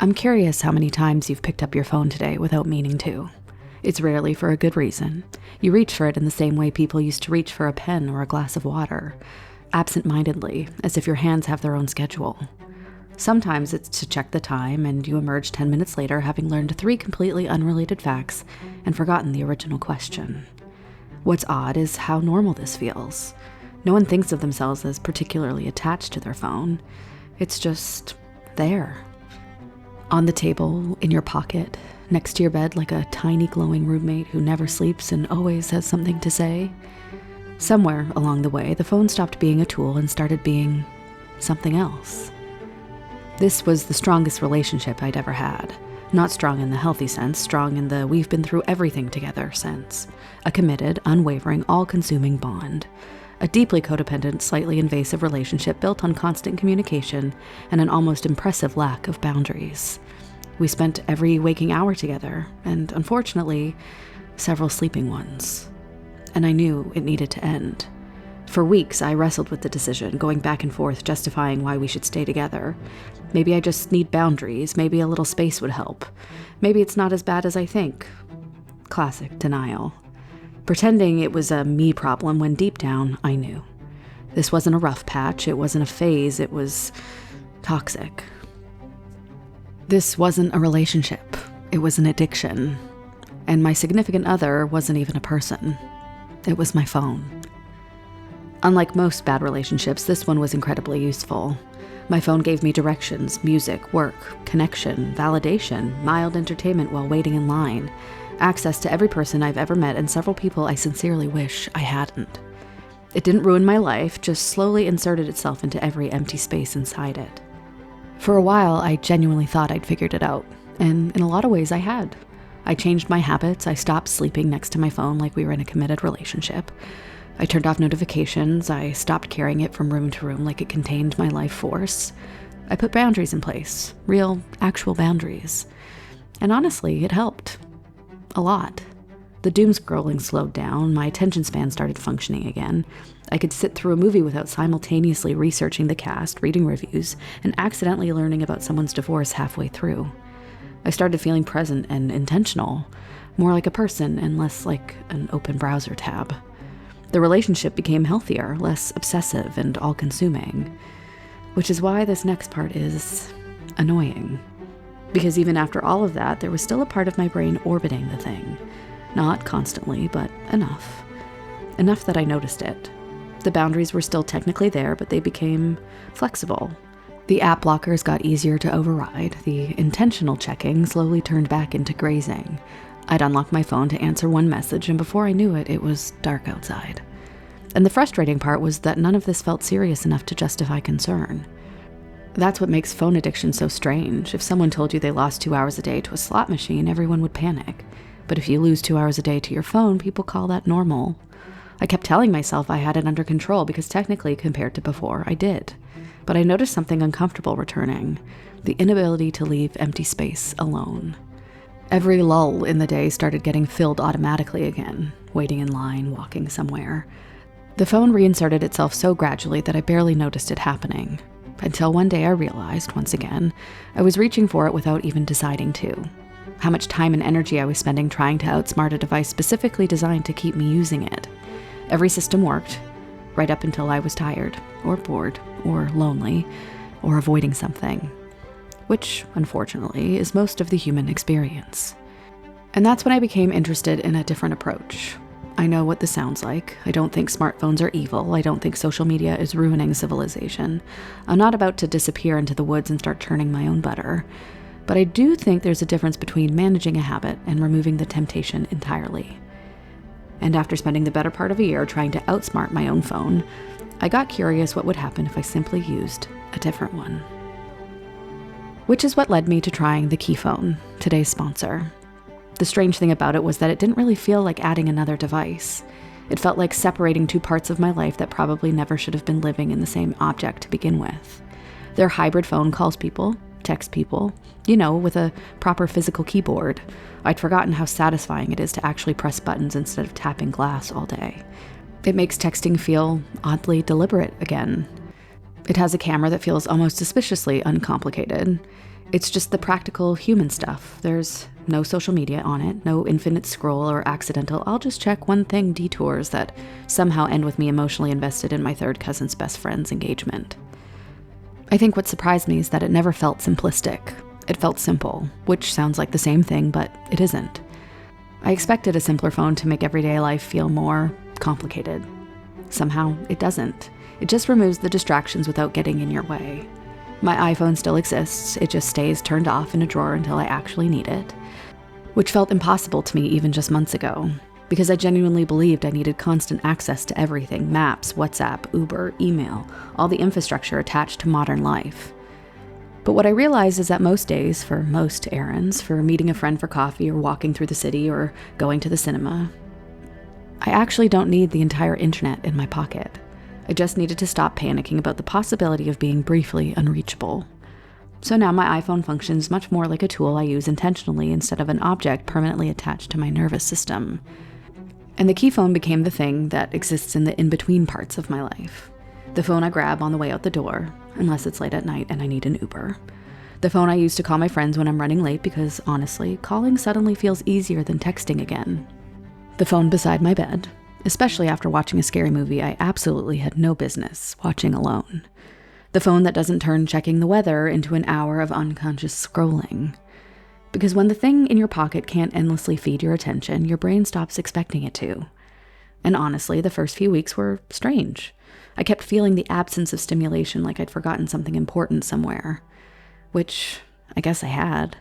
I'm curious how many times you've picked up your phone today without meaning to. It's rarely for a good reason. You reach for it in the same way people used to reach for a pen or a glass of water, absent-mindedly, as if your hands have their own schedule. Sometimes it's to check the time, and you emerge 10 minutes later having learned 3 completely unrelated facts and forgotten the original question. What's odd is how normal this feels. No one thinks of themselves as particularly attached to their phone. It's just there. On the table, in your pocket, next to your bed like a tiny glowing roommate who never sleeps and always has something to say. Somewhere along the way, the phone stopped being a tool and started being something else. This was the strongest relationship I'd ever had. Not strong in the healthy sense, strong in the we've been through everything together sense. A committed, unwavering, all-consuming bond. A deeply codependent, slightly invasive relationship built on constant communication and an almost impressive lack of boundaries. We spent every waking hour together, and unfortunately, several sleeping ones. And I knew it needed to end. For weeks, I wrestled with the decision, going back and forth, justifying why we should stay together. Maybe I just need boundaries, maybe a little space would help. Maybe it's not as bad as I think. Classic denial. Pretending it was a me problem when deep down, I knew. This wasn't a rough patch, it wasn't a phase, it was toxic. This wasn't a relationship, it was an addiction. And my significant other wasn't even a person. It was my phone. Unlike most bad relationships, this one was incredibly useful. My phone gave me directions, music, work, connection, validation, mild entertainment while waiting in line, access to every person I've ever met and several people I sincerely wish I hadn't. It didn't ruin my life, just slowly inserted itself into every empty space inside it. For a while, I genuinely thought I'd figured it out, and in a lot of ways I had. I changed my habits, I stopped sleeping next to my phone like we were in a committed relationship. I turned off notifications, I stopped carrying it from room to room like it contained my life force. I put boundaries in place, real, actual boundaries. And honestly, it helped. A lot. The doom scrolling slowed down, my attention span started functioning again. I could sit through a movie without simultaneously researching the cast, reading reviews, and accidentally learning about someone's divorce halfway through. I started feeling present and intentional, more like a person and less like an open browser tab. The relationship became healthier, less obsessive and all-consuming, which is why this next part is annoying. Because even after all of that, there was still a part of my brain orbiting the thing. Not constantly, but enough. Enough that I noticed it. The boundaries were still technically there, but they became flexible. The app blockers got easier to override. The intentional checking slowly turned back into grazing. I'd unlock my phone to answer one message, and before I knew it, it was dark outside. And the frustrating part was that none of this felt serious enough to justify concern. That's what makes phone addiction so strange. If someone told you they lost 2 hours a day to a slot machine, everyone would panic. But if you lose 2 hours a day to your phone, people call that normal. I kept telling myself I had it under control because technically, compared to before, I did. But I noticed something uncomfortable returning, the inability to leave empty space alone. Every lull in the day started getting filled automatically again, waiting in line, walking somewhere. The phone reinserted itself so gradually that I barely noticed it happening. Until one day I realized, once again, I was reaching for it without even deciding to. How much time and energy I was spending trying to outsmart a device specifically designed to keep me using it. Every system worked, right up until I was tired, or bored, or lonely, or avoiding something. Which, unfortunately, is most of the human experience. And that's when I became interested in a different approach. I know what this sounds like. I don't think smartphones are evil. I don't think social media is ruining civilization. I'm not about to disappear into the woods and start churning my own butter. But I do think there's a difference between managing a habit and removing the temptation entirely. And after spending the better part of a year trying to outsmart my own phone, I got curious what would happen if I simply used a different one. Which is what led me to trying the Key Phone, today's sponsor. The strange thing about it was that it didn't really feel like adding another device. It felt like separating 2 parts of my life that probably never should have been living in the same object to begin with. Their hybrid phone calls people, texts people, with a proper physical keyboard. I'd forgotten how satisfying it is to actually press buttons instead of tapping glass all day. It makes texting feel oddly deliberate again. It has a camera that feels almost suspiciously uncomplicated. It's just the practical human stuff. There's no social media on it, no infinite scroll or accidental "I'll just check one thing" detours that somehow end with me emotionally invested in my third cousin's best friend's engagement. I think what surprised me is that it never felt simplistic. It felt simple, which sounds like the same thing, but it isn't. I expected a simpler phone to make everyday life feel more complicated. Somehow, it doesn't. It just removes the distractions without getting in your way. My iPhone still exists, it just stays turned off in a drawer until I actually need it, which felt impossible to me even just months ago, because I genuinely believed I needed constant access to everything: maps, WhatsApp, Uber, email, all the infrastructure attached to modern life. But what I realized is that most days, for most errands, for meeting a friend for coffee or walking through the city or going to the cinema, I actually don't need the entire internet in my pocket. I just needed to stop panicking about the possibility of being briefly unreachable. So now my iPhone functions much more like a tool I use intentionally instead of an object permanently attached to my nervous system. And the key phone became the thing that exists in the in-between parts of my life. The phone I grab on the way out the door, unless it's late at night and I need an Uber. The phone I use to call my friends when I'm running late because, honestly, calling suddenly feels easier than texting again. The phone beside my bed, especially after watching a scary movie I absolutely had no business watching alone. The phone that doesn't turn checking the weather into an hour of unconscious scrolling. Because when the thing in your pocket can't endlessly feed your attention, your brain stops expecting it to. And honestly, the first few weeks were strange. I kept feeling the absence of stimulation, like I'd forgotten something important somewhere. Which, I guess I had.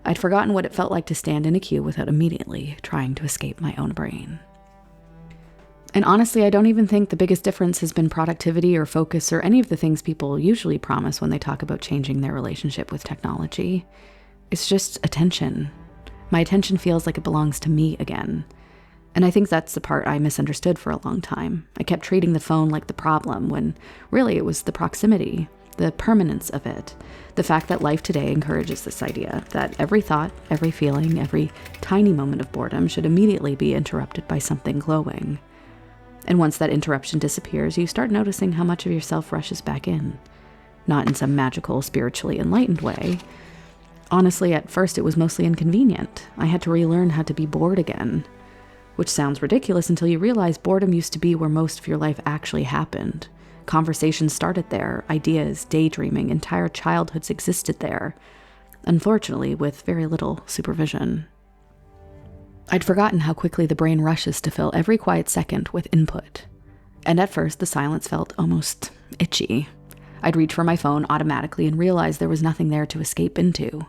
I'd forgotten what it felt like to stand in a queue without immediately trying to escape my own brain. And honestly, I don't even think the biggest difference has been productivity or focus or any of the things people usually promise when they talk about changing their relationship with technology. It's just attention. My attention feels like it belongs to me again. And I think that's the part I misunderstood for a long time. I kept treating the phone like the problem when really it was the proximity, the permanence of it, the fact that life today encourages this idea that every thought, every feeling, every tiny moment of boredom should immediately be interrupted by something glowing. And once that interruption disappears, you start noticing how much of yourself rushes back in. Not in some magical, spiritually enlightened way. Honestly, at first it was mostly inconvenient. I had to relearn how to be bored again. Which sounds ridiculous until you realize boredom used to be where most of your life actually happened. Conversations started there, ideas, daydreaming, entire childhoods existed there. Unfortunately, with very little supervision. I'd forgotten how quickly the brain rushes to fill every quiet second with input. And at first, the silence felt almost itchy. I'd reach for my phone automatically and realize there was nothing there to escape into.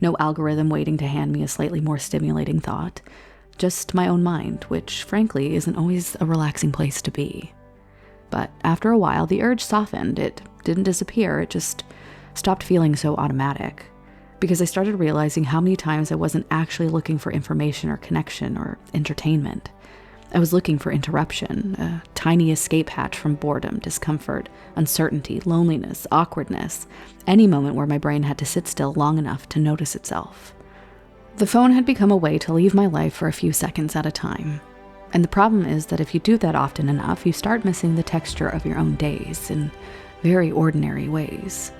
No algorithm waiting to hand me a slightly more stimulating thought. Just my own mind, which, frankly, isn't always a relaxing place to be. But after a while, the urge softened. It didn't disappear, it just stopped feeling so automatic. Because I started realizing how many times I wasn't actually looking for information or connection or entertainment. I was looking for interruption, a tiny escape hatch from boredom, discomfort, uncertainty, loneliness, awkwardness, any moment where my brain had to sit still long enough to notice itself. The phone had become a way to leave my life for a few seconds at a time. And the problem is that if you do that often enough, you start missing the texture of your own days in very ordinary ways.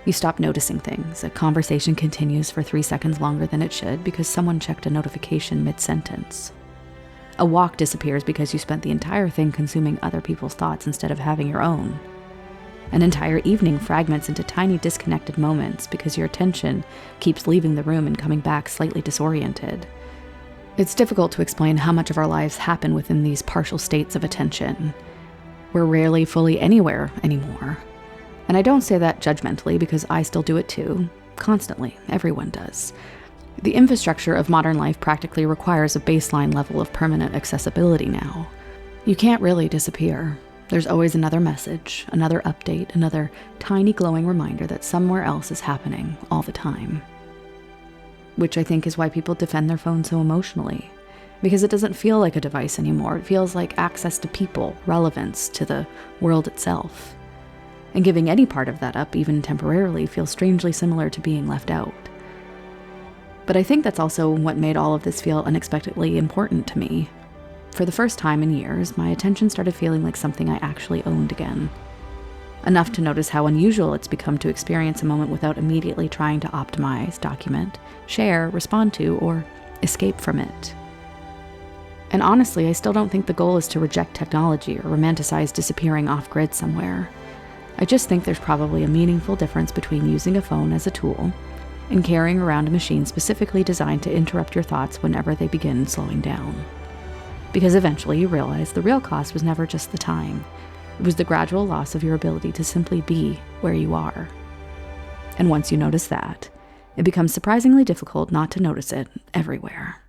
You stop noticing things. A conversation continues for 3 seconds longer than it should because someone checked a notification mid-sentence. A walk disappears because you spent the entire thing consuming other people's thoughts instead of having your own. An entire evening fragments into tiny disconnected moments because your attention keeps leaving the room and coming back slightly disoriented. It's difficult to explain how much of our lives happen within these partial states of attention. We're rarely fully anywhere anymore. And I don't say that judgmentally because I still do it too. Constantly. Everyone does. The infrastructure of modern life practically requires a baseline level of permanent accessibility now. You can't really disappear. There's always another message, another update, another tiny glowing reminder that somewhere else is happening all the time. Which I think is why people defend their phone so emotionally. Because it doesn't feel like a device anymore. It feels like access to people, relevance to the world itself. And giving any part of that up, even temporarily, feels strangely similar to being left out. But I think that's also what made all of this feel unexpectedly important to me. For the first time in years, my attention started feeling like something I actually owned again. enough to notice how unusual it's become to experience a moment without immediately trying to optimize, document, share, respond to, or escape from it. And honestly, I still don't think the goal is to reject technology or romanticize disappearing off-grid somewhere. I just think there's probably a meaningful difference between using a phone as a tool and carrying around a machine specifically designed to interrupt your thoughts whenever they begin slowing down. Because eventually you realize the real cost was never just the time. It was the gradual loss of your ability to simply be where you are. And once you notice that, it becomes surprisingly difficult not to notice it everywhere.